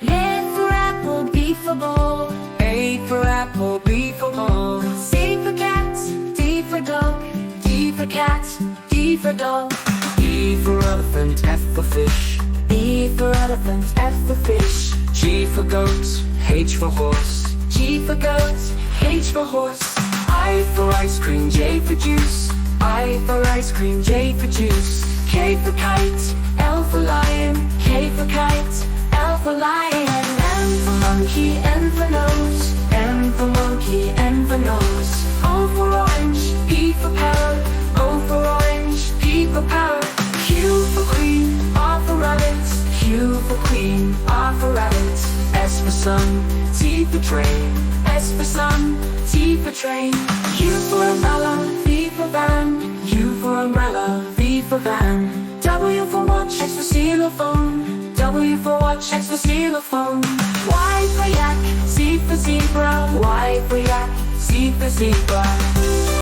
A for apple, B for ball. A for apple, B for ball. C for cat, D for dog. D for cat, D for dog. E for elephant, F for fish. E for elephant, F for fish. G for goat, H for horse. G for goat, H for horse. I for ice cream, J for juice. I for ice cream, J for juice. K for kite, L for lion. K for kite, L for lion. M for monkey, N for nose. M for monkey, N for nose. O for orange, P for parrot. O for orange, P for parrot. Q for queen, R for rabbit. Q for queen, R for rabbit. S for sun, T for train. S for sun, T for train. U for umbrella, V for van. U for umbrella, V for van. W for watch, X for xylophone. W for watch, X for xylophone. Y for yak, Z for zebra. Y for yak, Z for zebra.